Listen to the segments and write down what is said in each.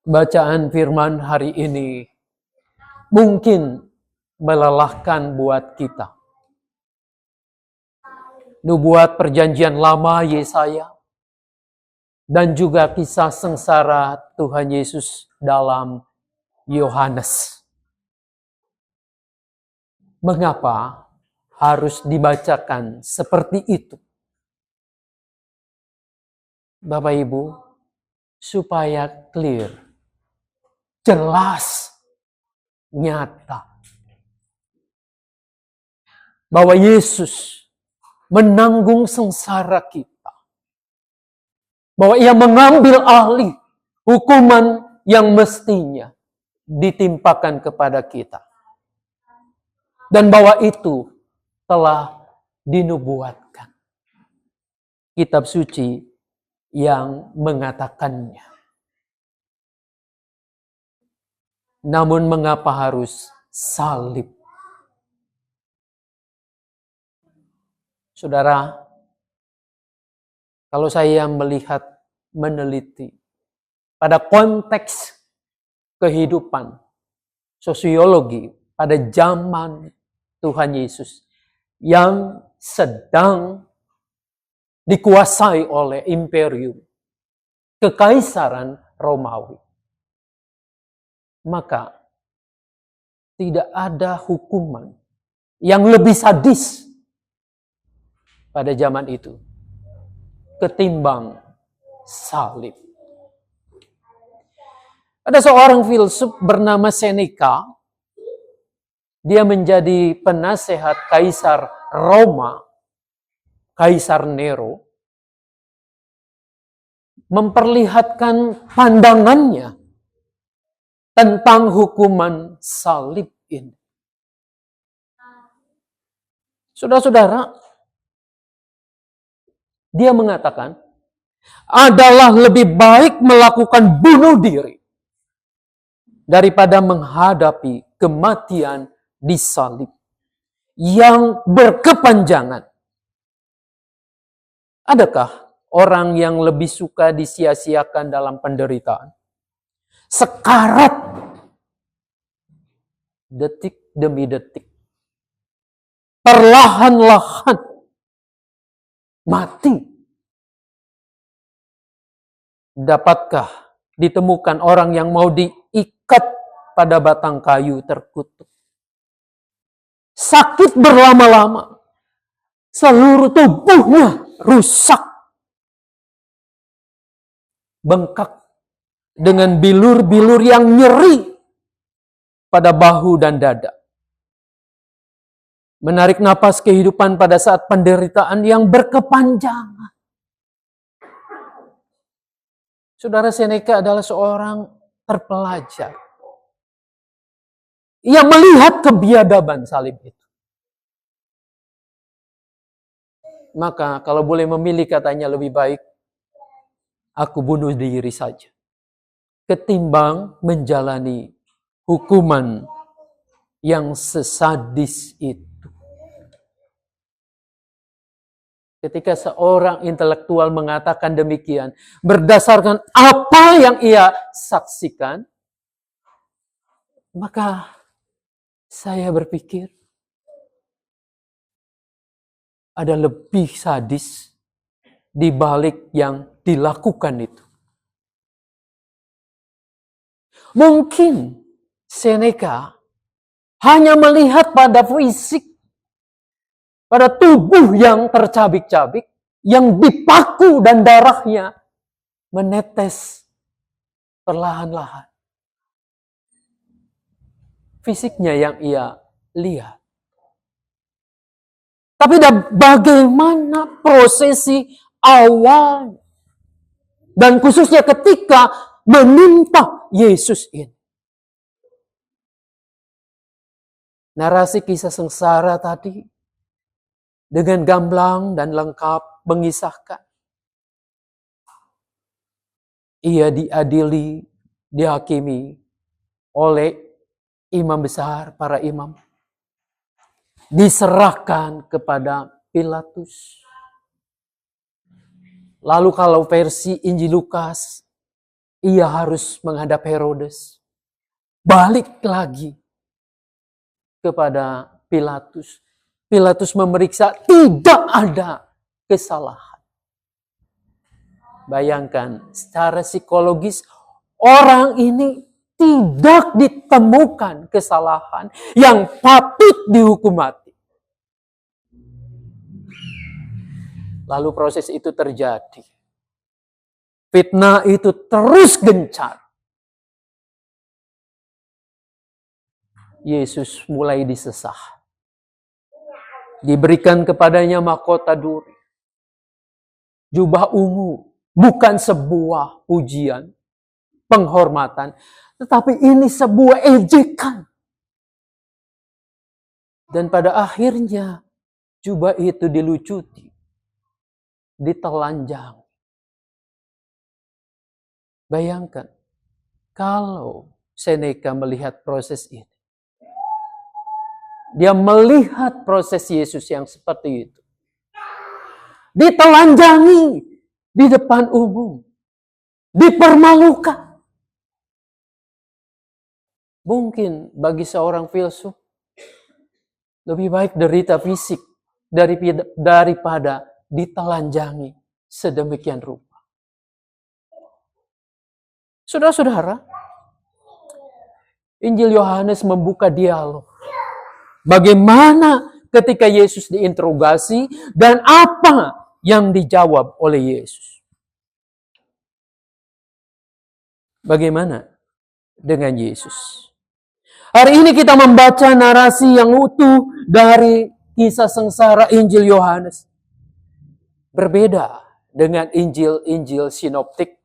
Bacaan firman hari ini mungkin melelahkan buat kita. Nubuat perjanjian lama Yesaya dan juga kisah sengsara Tuhan Yesus dalam Yohanes. Mengapa harus dibacakan seperti itu? Bapak Ibu, supaya clear, jelas, nyata, bahwa Yesus menanggung sengsara kita. Bahwa ia mengambil alih hukuman yang mestinya ditimpakan kepada kita. Dan bahwa itu telah dinubuatkan. Kitab suci yang mengatakannya. Namun mengapa harus salib? Saudara, kalau saya melihat, meneliti pada konteks kehidupan, sosiologi pada zaman Tuhan Yesus yang sedang dikuasai oleh imperium, kekaisaran Romawi, maka tidak ada hukuman yang lebih sadis pada zaman itu ketimbang salib. Ada seorang filsuf bernama Seneca. Dia menjadi penasehat Kaisar Roma, Kaisar Nero, memperlihatkan pandangannya tentang hukuman salib ini. Saudara-saudara, dia mengatakan, adalah lebih baik melakukan bunuh diri daripada menghadapi kematian di salib yang berkepanjangan. Adakah orang yang lebih suka disia-siakan dalam penderitaan? Sekarat, detik demi detik, perlahan-lahan mati. Dapatkah ditemukan orang yang mau diikat pada batang kayu terkutuk? Sakit berlama-lama, seluruh tubuhnya rusak, bengkak dengan bilur-bilur yang nyeri pada bahu dan dada. Menarik napas kehidupan pada saat penderitaan yang berkepanjangan. Saudara, Seneca adalah seorang terpelajar. Ia melihat kebiadaban salib itu. Maka kalau boleh memilih, katanya, lebih baik aku bunuh diri saja ketimbang menjalani hukuman yang sesadis itu. Ketika seorang intelektual mengatakan demikian, berdasarkan apa yang ia saksikan, maka saya berpikir ada lebih sadis di balik yang dilakukan itu. Mungkin Seneca hanya melihat pada fisik, pada tubuh yang tercabik-cabik, yang dipaku dan darahnya menetes perlahan-lahan. Fisiknya yang ia lihat. Tapi bagaimana prosesi awal dan khususnya ketika menimpa Yesus ini. Narasi kisah sengsara tadi dengan gamblang dan lengkap mengisahkan. Ia diadili, dihakimi oleh imam besar, para imam. Diserahkan kepada Pilatus. Lalu kalau versi Injil Lukas, ia harus menghadap Herodes. Balik lagi kepada Pilatus. Pilatus memeriksa, tidak ada kesalahan. Bayangkan, secara psikologis, orang ini tidak ditemukan kesalahan yang patut dihukum mati. Lalu proses itu terjadi. Fitnah itu terus gencar. Yesus mulai disesah. Diberikan kepadanya mahkota duri. Jubah ungu. Bukan sebuah pujian, penghormatan. Tetapi ini sebuah ejekan. Dan pada akhirnya, jubah itu dilucuti. Ditelanjang. Bayangkan, kalau Seneca melihat proses ini. Dia melihat proses Yesus yang seperti itu. Ditelanjangi di depan umum. Dipermalukan. Mungkin bagi seorang filsuf, lebih baik derita fisik daripada ditelanjangi sedemikian rupa. Saudara-saudara, Injil Yohanes membuka dialog. Bagaimana ketika Yesus diinterogasi dan apa yang dijawab oleh Yesus. Bagaimana dengan Yesus? Hari ini kita membaca narasi yang utuh dari kisah sengsara Injil Yohanes. Berbeda dengan Injil-Injil sinoptik.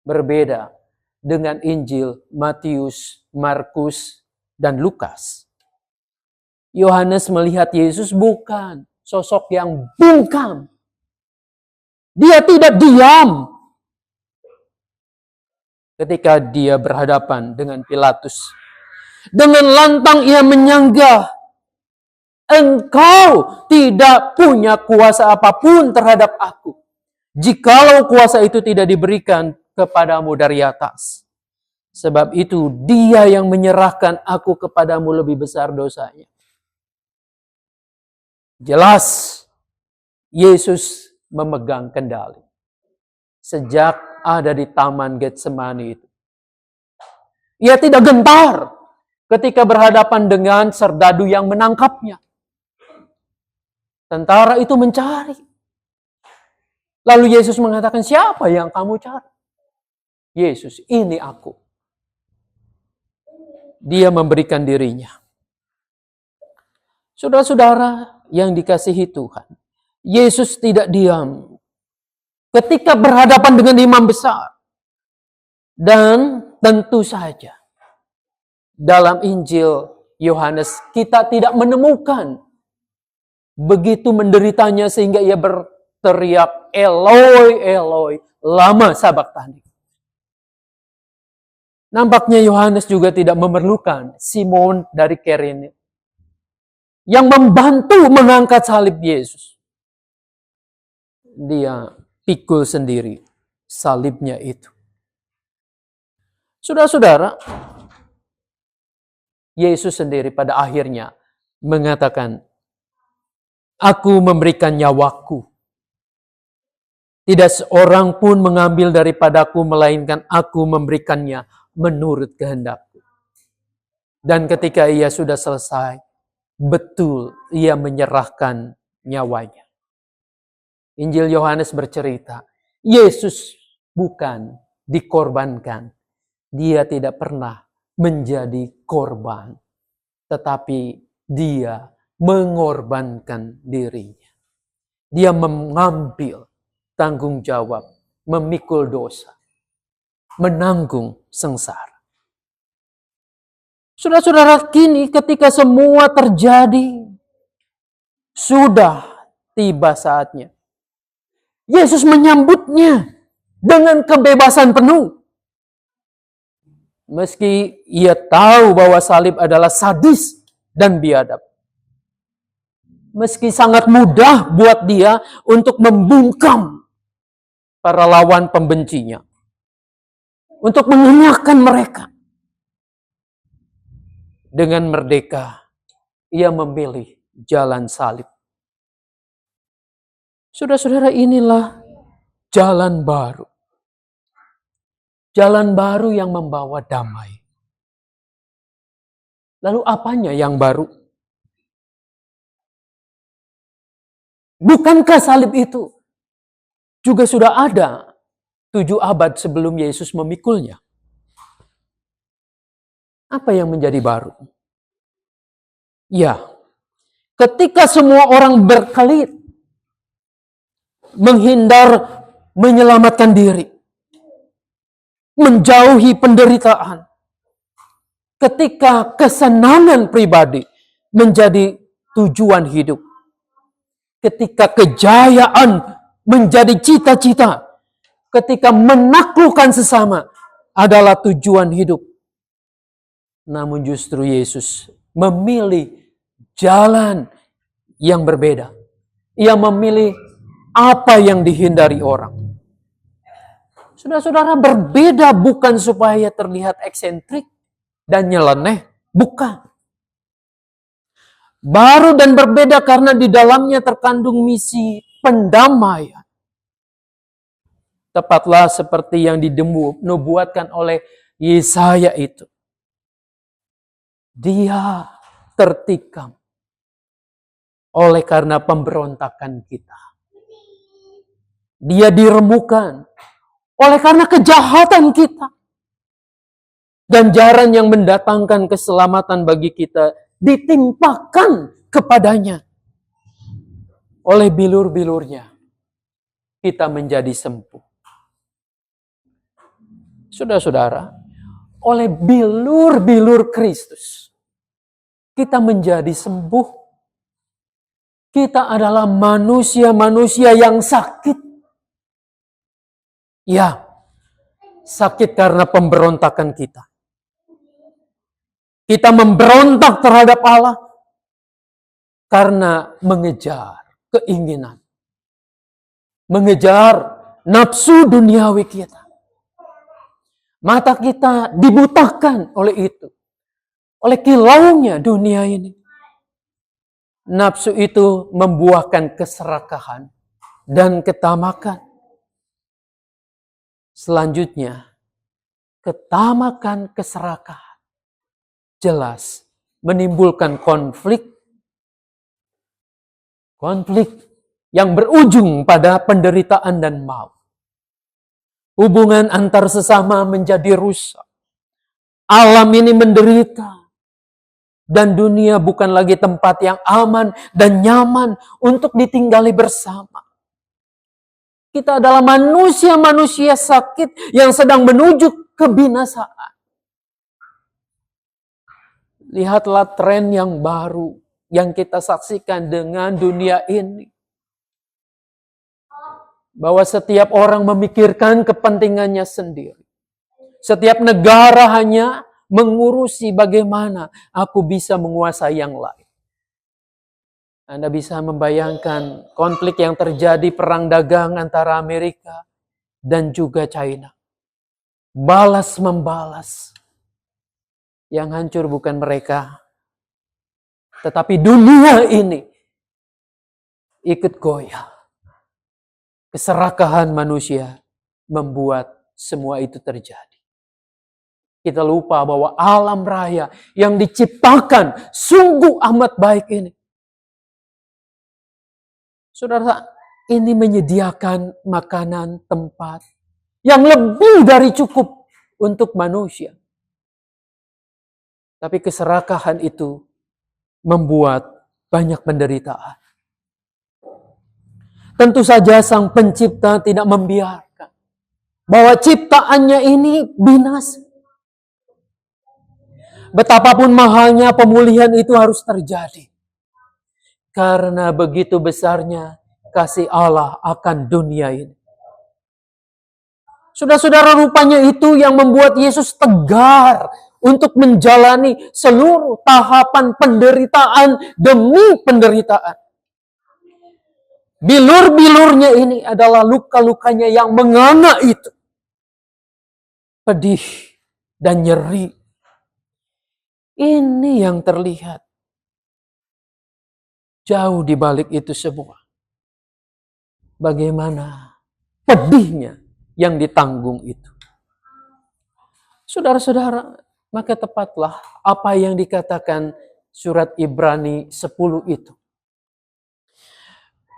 Berbeda dengan Injil Matius, Markus, dan Lukas. Yohanes melihat Yesus bukan sosok yang bungkam. Dia tidak diam ketika dia berhadapan dengan Pilatus. Dengan lantang ia menyanggah, engkau tidak punya kuasa apapun terhadap aku, jikalau kuasa itu tidak diberikan kepadamu dari atas. Sebab itu dia yang menyerahkan aku kepadamu lebih besar dosanya. Jelas, Yesus memegang kendali. Sejak ada di Taman Getsemani itu. Ia tidak gentar ketika berhadapan dengan serdadu yang menangkapnya. Tentara itu mencari. Lalu Yesus mengatakan, siapa yang kamu cari? Yesus, ini aku. Dia memberikan dirinya. Saudara-saudara yang dikasihi Tuhan, Yesus tidak diam ketika berhadapan dengan imam besar. Dan tentu saja, dalam Injil Yohanes kita tidak menemukan begitu menderitanya sehingga ia berteriak, Eloi, Eloi, lama sabachthani. Nampaknya Yohanes juga tidak memerlukan Simon dari Kirene yang membantu mengangkat salib Yesus. Dia pikul sendiri salibnya itu. Saudara-saudara, Yesus sendiri pada akhirnya mengatakan, aku memberikan nyawaku. Tidak seorang pun mengambil daripadaku, melainkan aku memberikannya menurut kehendakku. Dan ketika ia sudah selesai, betul ia menyerahkan nyawanya. Injil Yohanes bercerita, Yesus bukan dikorbankan. Dia tidak pernah menjadi korban. Tetapi dia mengorbankan dirinya. Dia mengambil tanggung jawab, memikul dosa, menanggung sengsara. Saudara-saudara, kini ketika semua terjadi, sudah tiba saatnya. Yesus menyambutnya dengan kebebasan penuh. Meski ia tahu bahwa salib adalah sadis dan biadab. Meski sangat mudah buat dia untuk membungkam para lawan pembencinya. untuk mengenyahkan mereka. Dengan merdeka, ia memilih jalan salib. Saudara-saudara, inilah jalan baru. Jalan baru yang membawa damai. Lalu apanya yang baru? Bukankah salib itu juga sudah ada 7 abad sebelum Yesus memikulnya? Apa yang menjadi baru? Ya, ketika semua orang berkelit, menghindar, menyelamatkan diri, menjauhi penderitaan, ketika kesenangan pribadi menjadi tujuan hidup, ketika kejayaan menjadi cita-cita, ketika menaklukkan sesama adalah tujuan hidup. Namun justru Yesus memilih jalan yang berbeda. Ia memilih apa yang dihindari orang. Saudara-saudara, berbeda bukan supaya terlihat eksentrik dan nyeleneh. Bukan. Baru dan berbeda karena di dalamnya terkandung misi pendamaian. Tepatlah seperti yang dinubuatkan oleh Yesaya itu. Dia tertikam oleh karena pemberontakan kita. Dia diremukan oleh karena kejahatan kita. Ganjaran yang mendatangkan keselamatan bagi kita ditimpakan kepadanya. Oleh bilur-bilurnya kita menjadi sembuh. Saudara-saudara, oleh bilur-bilur Kristus kita menjadi sembuh. Kita adalah manusia-manusia yang sakit. Ya, sakit karena pemberontakan kita. Kita memberontak terhadap Allah karena mengejar keinginan. Mengejar nafsu duniawi kita. Mata kita dibutakan oleh itu. Oleh kilaunya dunia ini. Nafsu itu membuahkan keserakahan dan ketamakan. Selanjutnya, ketamakan keserakahan jelas menimbulkan konflik. Konflik yang berujung pada penderitaan dan maut. Hubungan antar sesama menjadi rusak. Alam ini menderita. Dan dunia bukan lagi tempat yang aman dan nyaman untuk ditinggali bersama. Kita adalah manusia-manusia sakit yang sedang menuju kebinasaan. Lihatlah tren yang baru yang kita saksikan dengan dunia ini. Bahwa setiap orang memikirkan kepentingannya sendiri. Setiap negara hanya mengurusi bagaimana aku bisa menguasai yang lain. Anda bisa membayangkan konflik yang terjadi, perang dagang antara Amerika dan juga China. Balas membalas. Yang hancur bukan mereka, tetapi dunia ini ikut goyah. Keserakahan manusia membuat semua itu terjadi. Kita lupa bahwa alam raya yang diciptakan sungguh amat baik ini. Saudara, ini menyediakan makanan, tempat yang lebih dari cukup untuk manusia. Tapi keserakahan itu membuat banyak penderitaan. Tentu saja sang pencipta tidak membiarkan bahwa ciptaannya ini binasa. Betapapun mahalnya pemulihan itu harus terjadi. Karena begitu besarnya kasih Allah akan dunia ini. Saudara-saudara, rupanya itu yang membuat Yesus tegar untuk menjalani seluruh tahapan penderitaan demi penderitaan. Bilur-bilurnya ini adalah luka-lukanya yang menganga itu. pedih, dan nyeri. Ini yang terlihat. Jauh di balik itu semua. Bagaimana pedihnya yang ditanggung itu. Saudara-saudara, maka tepatlah apa yang dikatakan surat Ibrani 10 itu.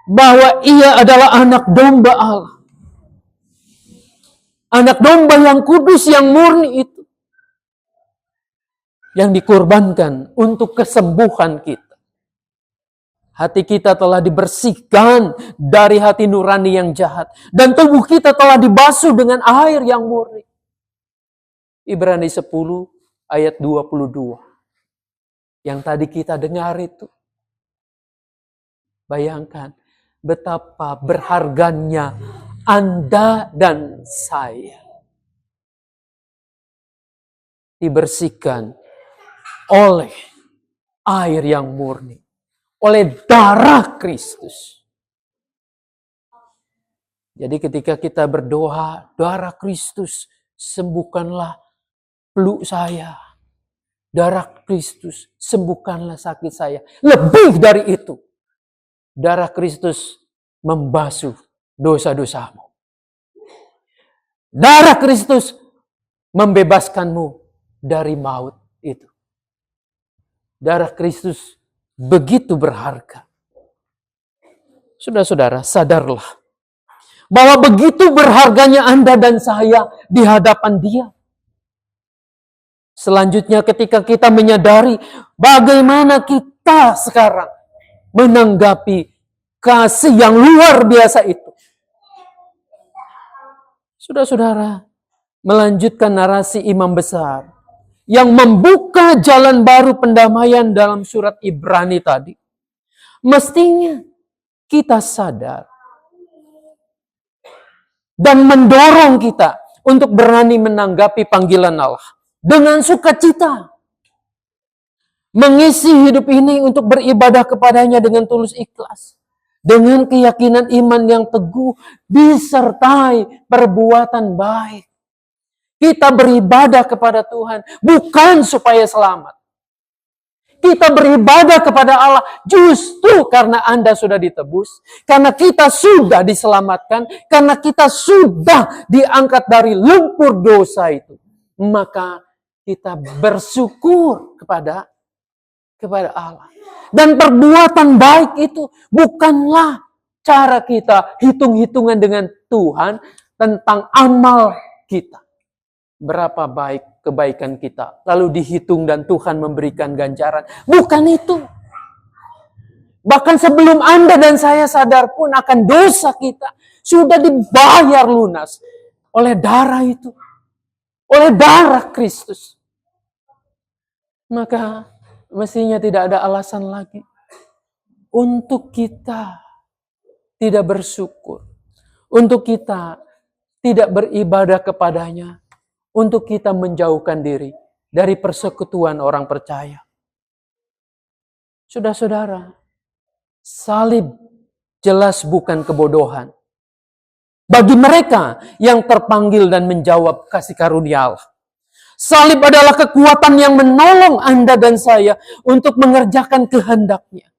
Bahwa ia adalah anak domba Allah. Anak domba yang kudus, yang murni itu. Yang dikorbankan untuk kesembuhan kita. Hati kita telah dibersihkan dari hati nurani yang jahat. Dan tubuh kita telah dibasuh dengan air yang murni. Ibrani 10 ayat 22. Yang tadi kita dengar itu. Bayangkan betapa berharganya Anda dan saya. Dibersihkan oleh air yang murni. Oleh darah Kristus. Jadi ketika kita berdoa, darah Kristus sembuhkanlah peluk saya. Darah Kristus sembuhkanlah sakit saya. Lebih dari itu. Darah Kristus membasuh dosa-dosamu. Darah Kristus membebaskanmu dari maut itu. Darah Kristus begitu berharga. Saudara-saudara, sadarlah bahwa begitu berharganya Anda dan saya di hadapan Dia. Selanjutnya ketika kita menyadari bagaimana kita sekarang menanggapi kasih yang luar biasa itu. Saudara-saudara, melanjutkan narasi imam besar yang membuka jalan baru pendamaian dalam surat Ibrani tadi. Mestinya kita sadar dan mendorong kita untuk berani menanggapi panggilan Allah dengan sukacita. Mengisi hidup ini untuk beribadah kepadanya dengan tulus ikhlas. Dengan keyakinan iman yang teguh disertai perbuatan baik. Kita beribadah kepada Tuhan bukan supaya selamat. Kita beribadah kepada Allah justru karena Anda sudah ditebus. Karena kita sudah diselamatkan. Karena kita sudah diangkat dari lumpur dosa itu. Maka kita bersyukur kepada Allah. Dan perbuatan baik itu bukanlah cara kita hitung-hitungan dengan Tuhan tentang amal kita. Berapa baik kebaikan kita. Lalu dihitung dan Tuhan memberikan ganjaran. Bukan itu. Bahkan sebelum Anda dan saya sadar pun akan dosa kita. Sudah dibayar lunas. Oleh darah itu. Oleh darah Kristus. Maka mestinya tidak ada alasan lagi. Untuk kita tidak bersyukur. Untuk kita tidak beribadah kepadanya. Untuk kita menjauhkan diri dari persekutuan orang percaya. Saudara-saudara, salib jelas bukan kebodohan. Bagi mereka yang terpanggil dan menjawab kasih karunia Allah. Salib adalah kekuatan yang menolong Anda dan saya untuk mengerjakan kehendak-Nya.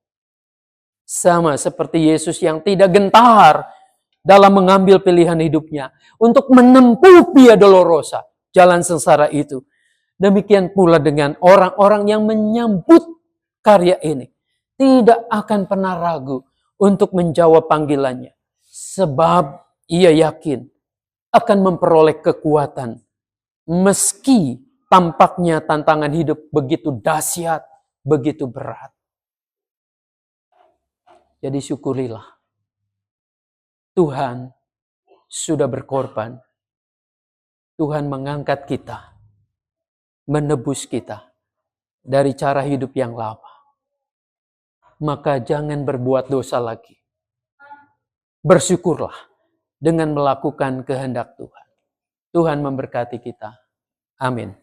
Sama seperti Yesus yang tidak gentar dalam mengambil pilihan hidupnya untuk menempuh via dolorosa. Jalan sengsara itu. Demikian pula dengan orang-orang yang menyambut karya ini. Tidak akan pernah ragu untuk menjawab panggilannya. Sebab ia yakin akan memperoleh kekuatan. Meski tampaknya tantangan hidup begitu dahsyat, begitu berat. Jadi syukurilah. Tuhan sudah berkorban. Tuhan mengangkat kita, menebus kita dari cara hidup yang lama. Maka jangan berbuat dosa lagi. Bersyukurlah dengan melakukan kehendak Tuhan. Tuhan memberkati kita. Amin.